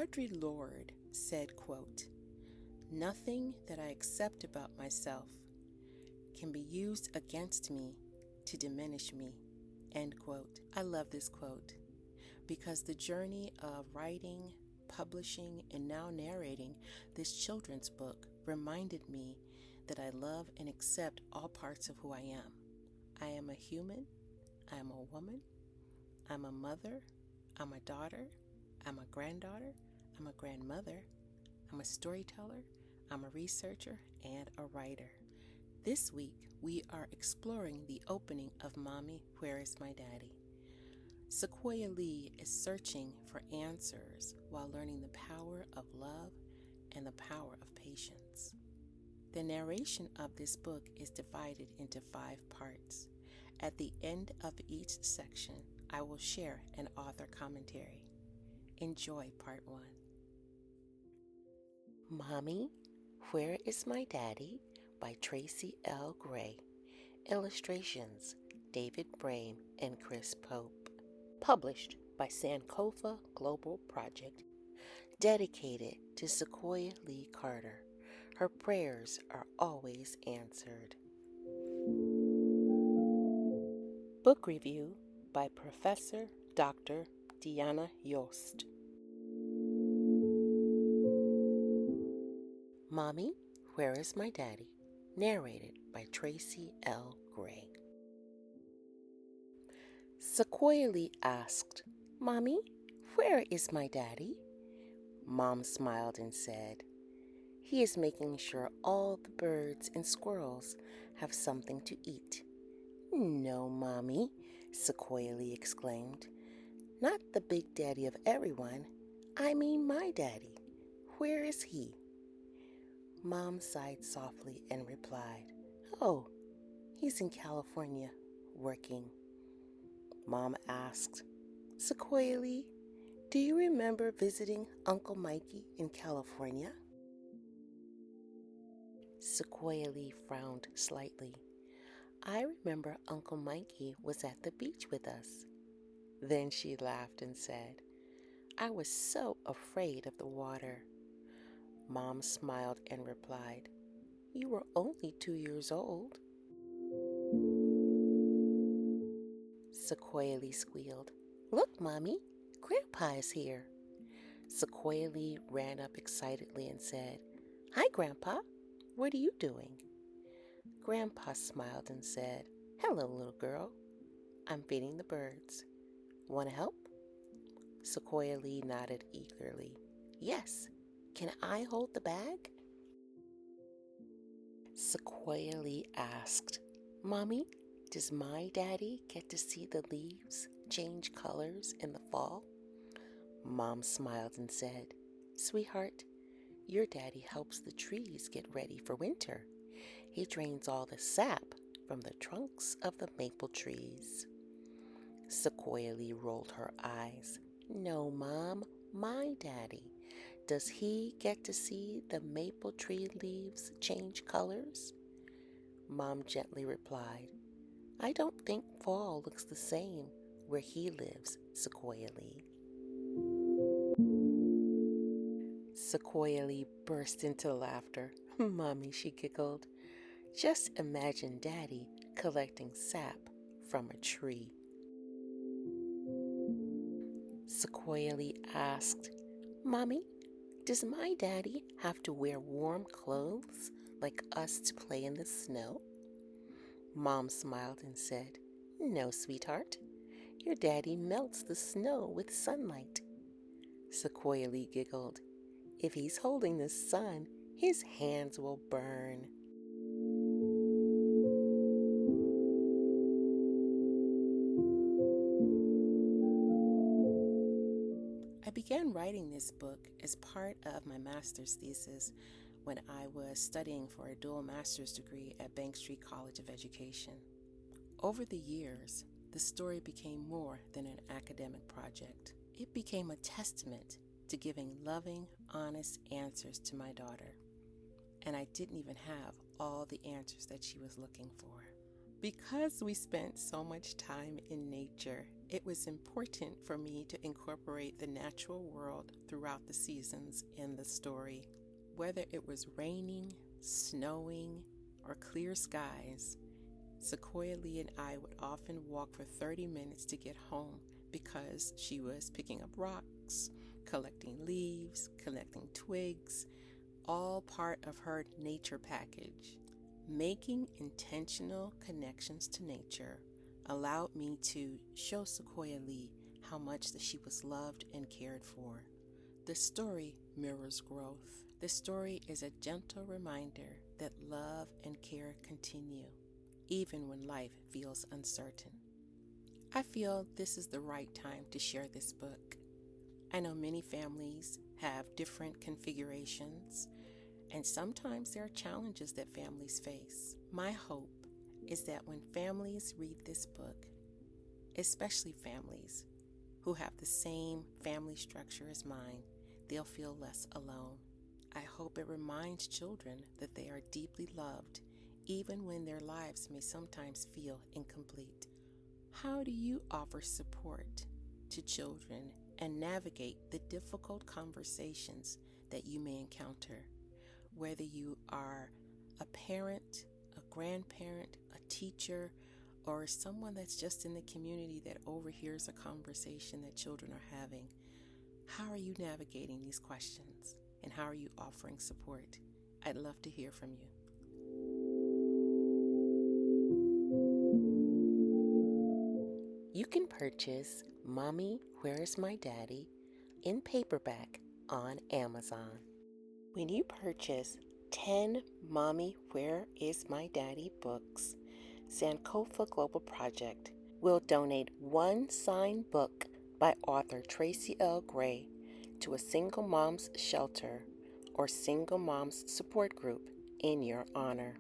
Audre Lorde said, quote, "Nothing that I accept about myself can be used against me to diminish me," end quote. I love this quote because the journey of writing, publishing, and now narrating this children's book reminded me that I love and accept all parts of who I am. I am a human, I am a woman, I'm a mother, I'm a daughter, I'm a granddaughter, I'm a grandmother, I'm a storyteller, I'm a researcher, and a writer. This week, we are exploring the opening of Mommy, Where is My Daddy? Sequoia Lee is searching for answers while learning the power of love and the power of patience. The narration of this book is divided into 5 parts. At the end of each section, I will share an author commentary. Enjoy part 1. Mommy, Where is My Daddy? By Tracy L. Gray. Illustrations, David Brame and Chris Pope. Published by Sankofa Global Project. Dedicated to Sequoia Lee Carter. Her prayers are always answered. Book review by Professor Dr. Deanna Yost. Mommy, Where is My Daddy? Narrated by Tracy L. Gray. Sequoia Lee asked, "Mommy, where is my daddy?" Mom smiled and said, "He is making sure all the birds and squirrels have something to eat." "No, Mommy," Sequoia Lee exclaimed. "Not the big daddy of everyone. I mean my daddy. Where is he?" Mom sighed softly and replied, "Oh, he's in California, working." Mom asked, "Sequoia Lee, do you remember visiting Uncle Mikey in California?" Sequoia Lee frowned slightly. "I remember Uncle Mikey was at the beach with us." Then she laughed and said, "I was so afraid of the water." Mom smiled and replied, "You were only 2 years old." Sequoia Lee squealed, "Look, Mommy, Grandpa is here." Sequoia Lee ran up excitedly and said, "Hi, Grandpa. What are you doing?" Grandpa smiled and said, "Hello, little girl. I'm feeding the birds. Want to help?" Sequoia Lee nodded eagerly. "Yes. Can I hold the bag?" Sequoia Lee asked, "Mommy, does my daddy get to see the leaves change colors in the fall?" Mom smiled and said, "Sweetheart, your daddy helps the trees get ready for winter. He drains all the sap from the trunks of the maple trees." Sequoia Lee rolled her eyes. "No, Mom, my daddy. Does he get to see the maple tree leaves change colors?" Mom gently replied, "I don't think fall looks the same where he lives, Sequoia Lee." Sequoia Lee burst into laughter. "Mommy," she giggled, "just imagine Daddy collecting sap from a tree." Sequoia Lee asked, "Mommy, does my daddy have to wear warm clothes like us to play in the snow?" Mom smiled and said, "No, sweetheart. Your daddy melts the snow with sunlight." Sequoia Lee giggled, "If he's holding the sun, his hands will burn." I began writing this book as part of my master's thesis when I was studying for a dual master's degree at Bank Street College of Education. Over the years, the story became more than an academic project. It became a testament to giving loving, honest answers to my daughter. And I didn't even have all the answers that she was looking for. Because we spent so much time in nature It was important for me to incorporate the natural world throughout the seasons in the story. Whether it was raining, snowing, or clear skies, Sequoia Lee and I would often walk for 30 minutes to get home because she was picking up rocks, collecting leaves, collecting twigs, all part of her nature package. Making intentional connections to nature allowed me to show Sequoia Lee how much that she was loved and cared for. The story mirrors growth. The story is a gentle reminder that love and care continue, even when life feels uncertain. I feel this is the right time to share this book. I know many families have different configurations, and sometimes there are challenges that families face. My hope is that when families read this book, especially families who have the same family structure as mine, they'll feel less alone. I hope it reminds children that they are deeply loved, even when their lives may sometimes feel incomplete. How do you offer support to children and navigate the difficult conversations that you may encounter? Whether you are a parent, a grandparent, a teacher, or someone that's just in the community that overhears a conversation that children are having, how are you navigating these questions and how are you offering support? I'd love to hear from you. You can purchase Mommy, Where's My Daddy in paperback on Amazon. When you purchase 10 Mommy, Where Is My Daddy books, Sankofa Global Project will donate one signed book by author Tracy L. Gray to a single mom's shelter or single mom's support group in your honor.